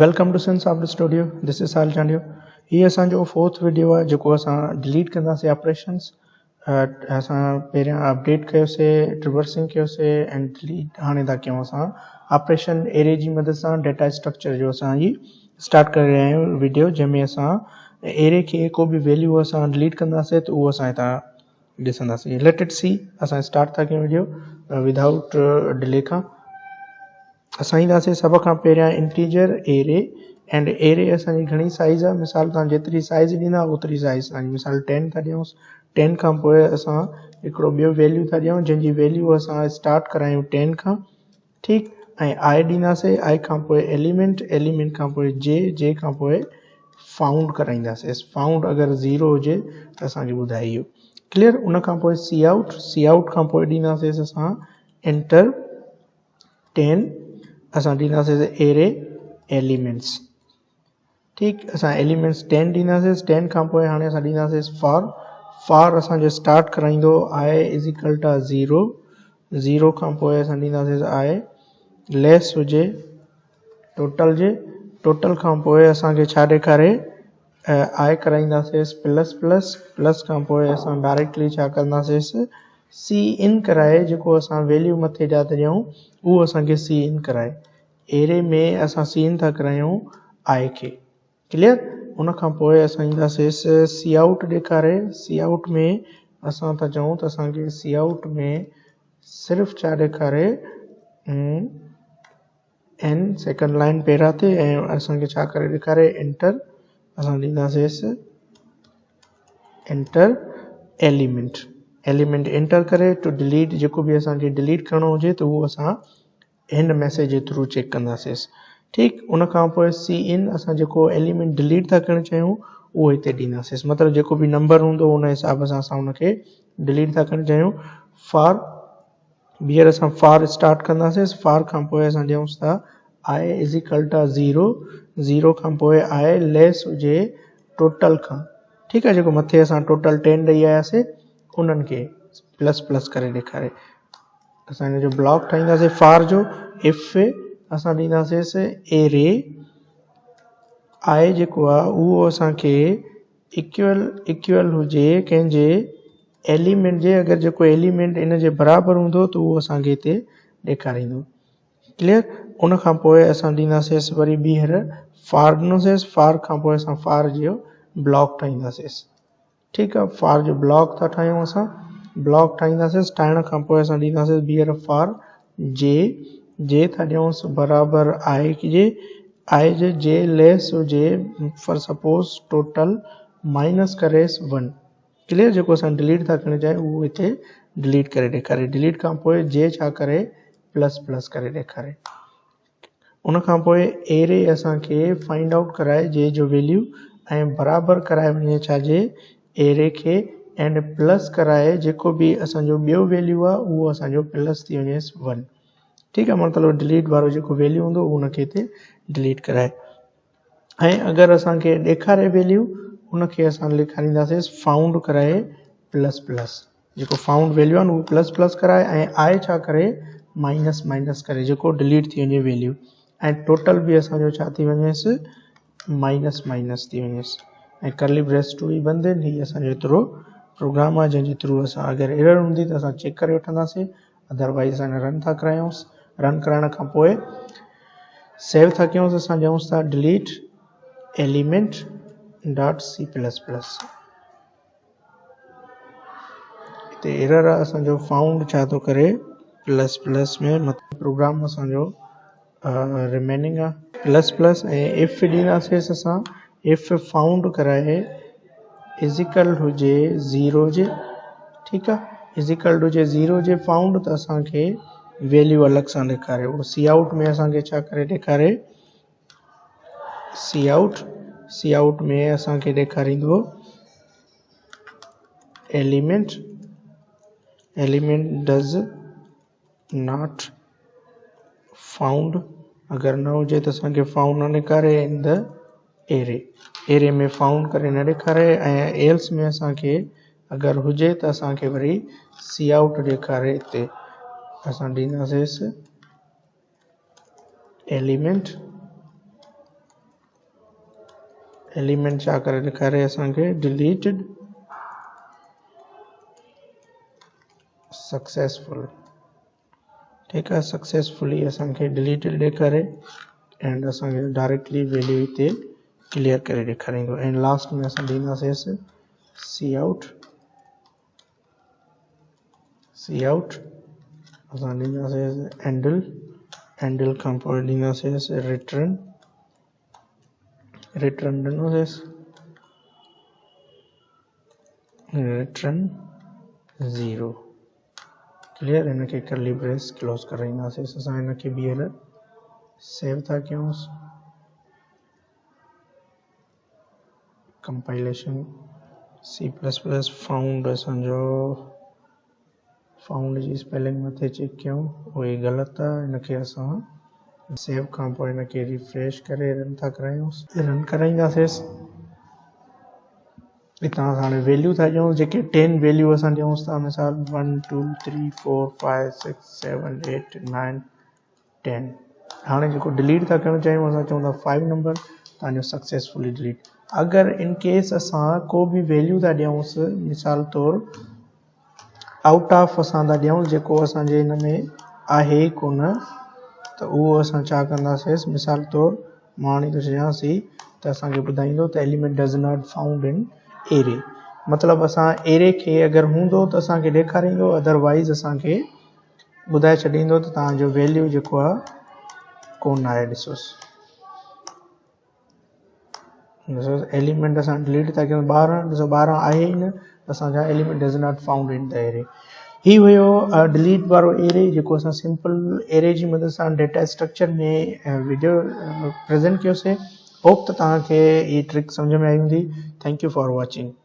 Welcome to sin soft studio. This is साल चांडियो। ये असो फोर्थ वीडियो है जो अस डिलीट कंदासीं ऑपरेशंस। अस पहिरियां अपडेट कयोसीं, ट्रिवर्सिंग कयोसीं एंड डिलीट हाणे था कयूं अस ऑपरेशन एरे की मदद से डेटा स्ट्रक्चर जो असां जी स्टार्ट कर रहे हैं वीडियो, जंहिंमें असां एरे के को भी वैल्यू असां डिलीट कंदासीं तो वो असां हितां ॾिसंदासीं। Let it see. असां स्टार्ट था कयूं वीडियो विदाउट डिले खां। असां ईंदासीं सब खां पहिरियां इंटीजर एरे एंड एरे असांजी घणी साइज़ आहे। मिसाल तव्हां जेतिरी साइज़ ॾींदा ओतिरी साइज़ तव्हांजी। मिसाल 10 था ॾियूंसि। 10 खां पोइ असां हिकिड़ो ॿियो वैल्यू था ॾियूं जंहिंजी वैल्यू असां स्टार्ट करायूं 10 खां। ठीकु। ऐं आई ॾींदासीं। आई खां पोइ एलिमेंट, एलिमेंट खां पोइ जे खां पोइ फाउंड कराईंदासीं। फाउंड अगरि 0 हुजे त असांखे ॿुधाए इहो। क्लियर। उन खां पोइ सी आउट, सी आउट खां पोइ ॾींदासीं असां एंटर 10। असां ॾींदासीं एरे एलिमेंट्स। ठीकु। असां एलिमेंट्स 10 ॾींदासीं। 10 खां पोइ हाणे असां ॾींदासीं फॉर। फॉर असांजो स्टार्ट कराईंदो आई इज़ इक्वल टू 0। 0 खां पोइ असां ॾींदासीं आई लेस हुजे टोटल जे। टोटल खां पोइ असांखे छा ॾेखारे, आई कराईंदासीं प्लस प्लस। प्लस खां पोइ असां डायरेक्टली छा कंदासीं, सी इन कराए जेको असां वैल्यू मथे जा था ॾियूं उहो असांखे सी इन कराए। एरे में असां सी इन था करायूं आई खे। क्लियर। उन खां पोइ असां ईंदासीं सी आउट ॾेखारे। सी आउट में असां था चऊं त असांखे सी आउट में सिर्फ़ु छा ॾेखारे, एन सेकंड लाइन पहिरां ते ऐं असांखे छा करे ॾेखारे एंटर। असां ॾींदासीं एंटर एलिमेंट। एलिमेंट एंटर करे टू डिलीट जेको बि असांखे डिलीट करिणो हुजे त उहो असां हिन मैसेज जे थ्रू चेक कंदासीं। ठीकु। उन खां पोइ सी इन असां जेको एलिमेंट डिलीट था करणु चाहियूं उहो हिते ॾींदासीं। मतिलबु जेको बि नंबर हूंदो उन हिसाब सां असां उनखे डिलीट था करणु चाहियूं। फॉर ॿीहर असां फॉर स्टार्ट कंदासीं। फॉर खां पोइ असां ॾियूंसि था आई इज़ इक्वल टू 0। 0 खां पोइ आई लेस हुजे टोटल खां। ठीकु आहे। जेको मथे असां टोटल 10 ॾेई आयासीं उन्हनि खे प्लस प्लस करे ॾेखारे। असां हिन जो ब्लॉक ठाहींदासीं फॉर जो। इफ असां ॾींदासीं एरे आई जेको आहे उहो असांखे इक्वल हुजे कंहिंजे एलिमेंट जे। अगरि जेको एलिमेंट इन जे बराबरि हूंदो त उहो असांखे हिते ॾेखारींदो। क्लियर। उन खां पोइ असां ॾींदासीं वरी ॿीहर फॉर ॾिनोसीं। फॉर खां पोइ असां फॉर जो ब्लॉक ठाहींदासीं। ठीकु आहे। फॉर जो ब्लॉक था ठाहियूं असां। ब्लॉक ठाहींदासीं। ठाहिण खां पोइ असां ॾींदासीं ॿीहर फॉर जे था ॾियूंसि बराबरि आई जे। आई जे लेस हुजे फॉर सपोज टोटल माइनस करे 1। क्लियर। जेको असां डिलीट था करणु चाहियूं उहो हिते डिलीट करे ॾेखारे। डिलीट खां पोइ जे छा करे प्लस प्लस करे ॾेखारे। उन खां पोइ एरे असांखे फाइंड आउट कराए जे जो वैल्यू ऐं बराबरि कराए वञे छाजे एरे खे एंड प्लस कराए जेको बि असांजो ॿियो वैल्यू आहे उहो असांजो प्लस थी वञेसि 1। ठीकु आहे। मतिलबु डिलीट वारो जेको वैल्यू हूंदो उनखे हिते डिलीट कराए। ऐं अगरि असांखे ॾेखारे वैल्यू उनखे असां लिखारींदासीं फाउंड कराए प्लस प्लस। जेको फाउंड वैल्यू आहे न उहो प्लस प्लस कराए ऐं आई छा करे माइनस माइनस करे जेको डिलीट थी वञे वैल्यू। ऐं टोटल बि असांजो छा थी वञेसि माइनस माइनस थी वञेसि। ऐं करली ब्रेस टू ई बंदि आहिनि। हीअ असांजो एतिरो प्रोग्राम आहे जंहिंजे थ्रू असां अगरि एरर हूंदी त असां चेक करे वठंदासीं। अदरवाइज़ असां रन था करायूंसि। रन कराइण खां पोइ सेव था कयूंसि। असां ॾियूंसि था delete element dot C plus plus. हिते एरर आहे असांजो फाउंड छा थो करे प्लस प्लस में। मतिलबु प्रोग्राम असांजो रिमेनिंग आहे प्लस प्लस। ऐं इफ ॾींदासीं असां इफ फाउंड कराए इज़िकल हुजे 0 जे। ठीकु आहे। इज़िकल हुजे 0 जे फाउंड त असांखे वैल्यू अलॻि सां ॾेखारे। उहो सी आउट में असांखे छा करे ॾेखारे सी आउट। सी आउट में असांखे ॾेखारींदो element. Element does not found. अगरि न हुजे त असांखे फाउंड न ॾेखारे इन द एरे। एरे में फाउंड करे न ॾेखारे। ऐं एल्स में असांखे अगरि हुजे त असांखे वरी सी आउट ॾेखारे। हिते असां ॾींदासीं एलिमेंट एलिमेंट छा करे ॾेखारे असांखे डिलीटेड सक्सेसफुल। ठीक है, सक्सेसफुली असांखे डिलीटेड ॾेखारे एंड असांखे डायरेक्टली वैल्यू हिते क्लियर करे ॾेखारींदो। एंड लास्ट में असां ॾींदासीं सी आउट असां ॾींदासीं एंडल खां पोइ ॾींदासीं रिटर्न ॾींदासीं रिटर्न 0। क्लियर, इनके करली ब्रेस क्लोज कराईंदासीं। असां इनके ॿीहर सेव था कयूंसि। कंपाइलेशन C++ फाउंड असांजो फाउंड जी स्पेलिंग मथे चेक कयूं, उहे ग़लति आहे। इनके असां सेव खां पोइ इनके रिफ्रेश करे रन था करायूंसि। रन कराईंदासीं। हितां हाणे वैल्यू था ॾियूं, जेके 10 वैल्यू असां ॾियूंसि था, मिसाल 1 2 3 4 5 6 7 8 9 10। हाणे जेको डिलीट था करणु चाहियूं असां चऊं था 5 नंबर तव्हांजो सक्सेसफुली डिलीट। अगरि इन केस असां को बि वैल्यू था ॾियूंसि, मिसाल तौरु आउट ऑफ असां था ॾियूं जेको असांजे हिन में आहे ई कोन, त उहो असां छा कंदासीं, मिसाल तौरु मां हाणे थो चयांसि त असांखे ॿुधाईंदो त element does not found in array. मतलब असां एरे खे अगरि हूंदो त असांखे ॾेखारींदो, अदरवाइज़ असांखे ॿुधाए छॾींदो त तव्हांजो वैल्यू जेको आहे कोन आहे। ॾिसोसि एलिमेंट असां डिलीट था कयूं 12। ॾिसो 12 आहे ई न, असांजा element does not found in the array. ही हुयो डिलीट वारो एरे, जेको असां सिंपल एरे जी मदद सां डेटा स्ट्रक्चर में वीडियो प्रेज़ेंट कयोसीं। होप त तव्हांखे ये ट्रिक सम्झ में आई हूंदी। Thank U for watching.